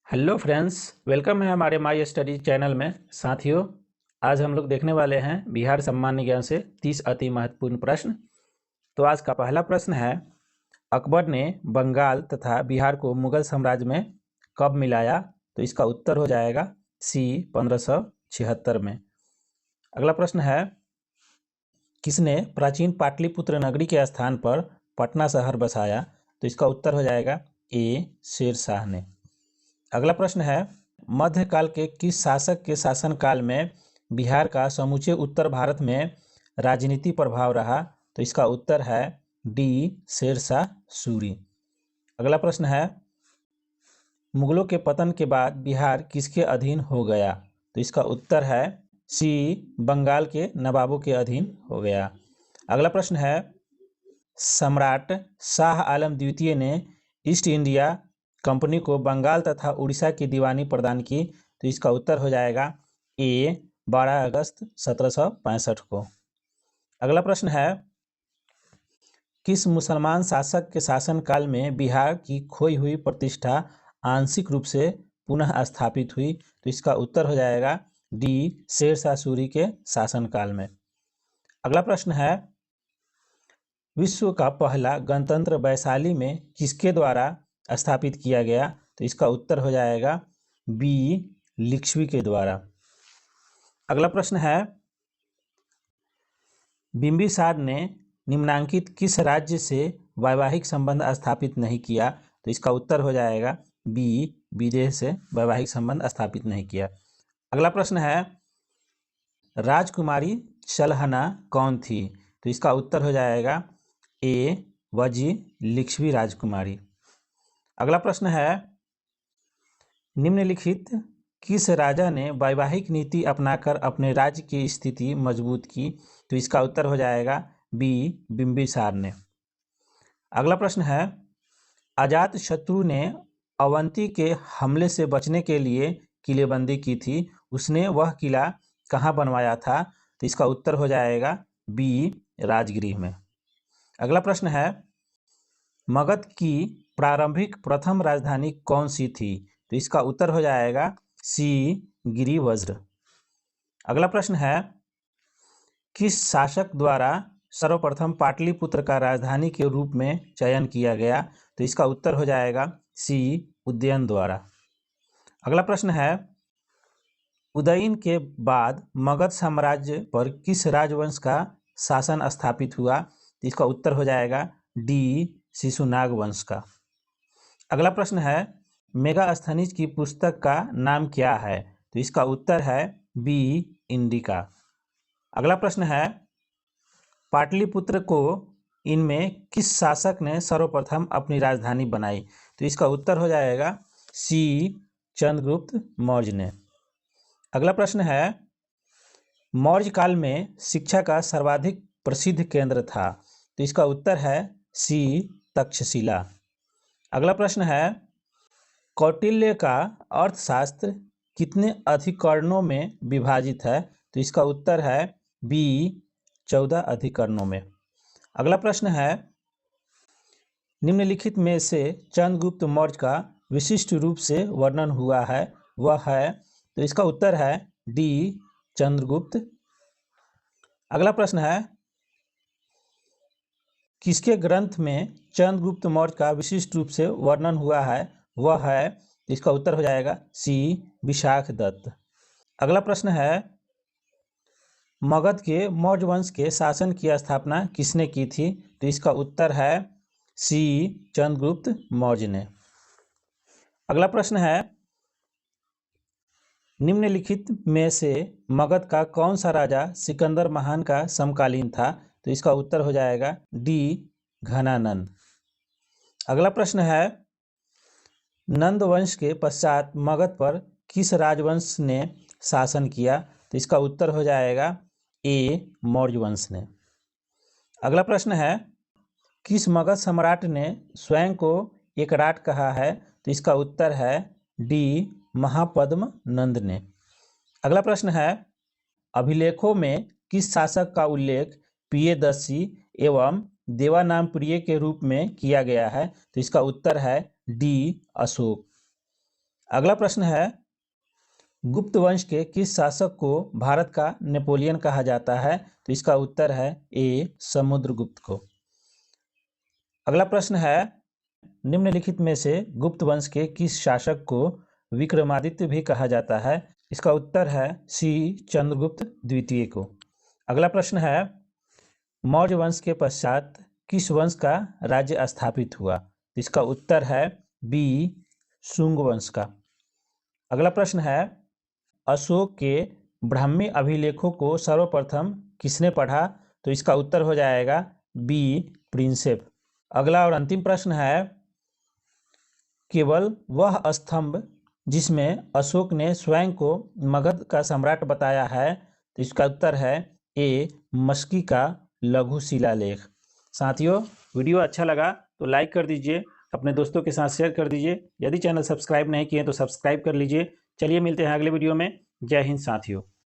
Hello friends, welcome है हमारे my study channel में। साथियों, आज हम लोग देखने वाले हैं बिहार सामान्य ज्ञान से 30 अति महत्वपूर्ण प्रश्न। तो आज का पहला प्रश्न है, अकबर ने बंगाल तथा बिहार को मुगल साम्राज्य में कब मिलाया? तो इसका उत्तर हो जाएगा सी 1576 में। अगला प्रश्न है, किसने प्राचीन पाटलिपुत्र नगरी के स्थान पर पटना शहर बसाया? तो इसका उत्तर हो जाएगा ए शेरशाह ने। अगला प्रश्न है, मध्यकाल के किस शासक के शासनकाल में बिहार का समूचे उत्तर भारत में राजनीति प्रभाव रहा? तो इसका उत्तर है डी शेरशाह सूरी। अगला प्रश्न है, मुगलों के पतन के बाद बिहार किसके अधीन हो गया? तो इसका उत्तर है सी बंगाल के नवाबों के अधीन हो गया। अगला प्रश्न है, सम्राट शाह आलम द्वितीय ने ईस्ट इंडिया कंपनी को बंगाल तथा उड़ीसा की दीवानी प्रदान की? तो इसका उत्तर हो जाएगा ए 12 अगस्त 1765 को। अगला प्रश्न है, किस मुसलमान शासक के शासनकाल में बिहार की खोई हुई प्रतिष्ठा आंशिक रूप से पुनः स्थापित हुई? तो इसका उत्तर हो जाएगा डी शेरशाह सूरी के शासनकाल में। अगला प्रश्न है, विश्व का पहला गणतंत्र वैशाली में किसके द्वारा स्थापित किया गया? तो इसका उत्तर हो जाएगा बी लिच्छवी के द्वारा। अगला प्रश्न है, बिंबिसार ने निम्नांकित किस राज्य से वैवाहिक संबंध स्थापित नहीं किया? तो इसका उत्तर हो जाएगा बी विदेश से वैवाहिक संबंध स्थापित नहीं किया। अगला प्रश्न है, राजकुमारी चलहना कौन थी? तो इसका उत्तर हो जाएगा ए वजी लिच्छवी राजकुमारी। अगला प्रश्न है, निम्नलिखित किस राजा ने वैवाहिक नीति अपनाकर अपने राज्य की स्थिति मजबूत की? तो इसका उत्तर हो जाएगा बी बिंबिसार ने। अगला प्रश्न है, अजातशत्रु ने अवंती के हमले से बचने के लिए किलेबंदी की थी, उसने वह किला कहाँ बनवाया था? तो इसका उत्तर हो जाएगा बी राजगृह में। अगला प्रश्न है, मगध की प्रारंभिक प्रथम राजधानी कौन सी थी? तो इसका उत्तर हो जाएगा सी गिरिवज्र। अगला प्रश्न है, किस शासक द्वारा सर्वप्रथम पाटलिपुत्र का राजधानी के रूप में चयन किया गया? तो इसका उत्तर हो जाएगा सी उदयन द्वारा। अगला प्रश्न है, उदयन के बाद मगध साम्राज्य पर किस राजवंश का शासन स्थापित हुआ? तो इसका उत्तर हो जाएगा डी शिशुनाग वंश का। अगला प्रश्न है, मेगास्थनीज की पुस्तक का नाम क्या है? तो इसका उत्तर है बी इंडिका। अगला प्रश्न है, पाटलिपुत्र को इनमें किस शासक ने सर्वप्रथम अपनी राजधानी बनाई? तो इसका उत्तर हो जाएगा सी चंद्रगुप्त मौर्य ने। अगला प्रश्न है, मौर्य काल में शिक्षा का सर्वाधिक प्रसिद्ध केंद्र था? तो इसका उत्तर है सी तक्षशिला। अगला प्रश्न है, कौटिल्य का अर्थशास्त्र कितने अधिकरणों में विभाजित है? तो इसका उत्तर है बी 14 अधिकरणों में। अगला प्रश्न है, निम्नलिखित में से चंद्रगुप्त मौर्य का विशिष्ट रूप से वर्णन हुआ है वह है? तो इसका उत्तर है डी चंद्रगुप्त। अगला प्रश्न है, किसके ग्रंथ में चंद्रगुप्त मौर्य का विशिष्ट रूप से वर्णन हुआ है वह है? इसका उत्तर हो जाएगा सी विशाख दत्त। अगला प्रश्न है, मगध के मौर्य वंश के शासन की स्थापना किसने की थी? तो इसका उत्तर है सी चंद्रगुप्त मौर्य ने। अगला प्रश्न है, निम्नलिखित में से मगध का कौन सा राजा सिकंदर महान का समकालीन था? तो इसका उत्तर हो जाएगा डी घनानंद। अगला प्रश्न है, नंद वंश के पश्चात मगध पर किस राजवंश ने शासन किया? तो इसका उत्तर हो जाएगा ए मौर्य वंश ने। अगला प्रश्न है, किस मगध सम्राट ने स्वयं को एकराट कहा है? तो इसका उत्तर है डी महापद्म नंद ने। अगला प्रश्न है, अभिलेखों में किस शासक का उल्लेख प्रियदर्शी एवं देवानामप्रिय के रूप में किया गया है? तो इसका उत्तर है डी अशोक। अगला प्रश्न है, गुप्त वंश के किस शासक को भारत का नेपोलियन कहा जाता है? तो इसका उत्तर है ए, समुद्रगुप्त को। अगला प्रश्न है, निम्नलिखित में से गुप्त वंश के किस शासक को विक्रमादित्य भी कहा जाता है? इसका उत्तर है सी, चंद्रगुप्त द्वितीय को। अगला प्रश्न है, मौर्य वंश के पश्चात किस वंश का राज्य स्थापित हुआ? इसका उत्तर है बी, शुंग वंश का। अगला प्रश्न है, अशोक के ब्राह्मी अभिलेखों को सर्वप्रथम किसने पढ़ा? तो इसका उत्तर हो जाएगा बी, प्रिंसेप। अगला और अंतिम प्रश्न है, केवल वह स्तंभ जिसमें अशोक ने स्वयं को मगध का सम्राट बताया है, तो इसका उत्तर है ए, मस्की का लघु शिलालेख। साथियों, वीडियो अच्छा लगा तो लाइक कर दीजिए, अपने दोस्तों के साथ शेयर कर दीजिए। यदि चैनल सब्सक्राइब नहीं किए तो सब्सक्राइब कर लीजिए। चलिए मिलते हैं अगले वीडियो में। जय हिंद साथियों।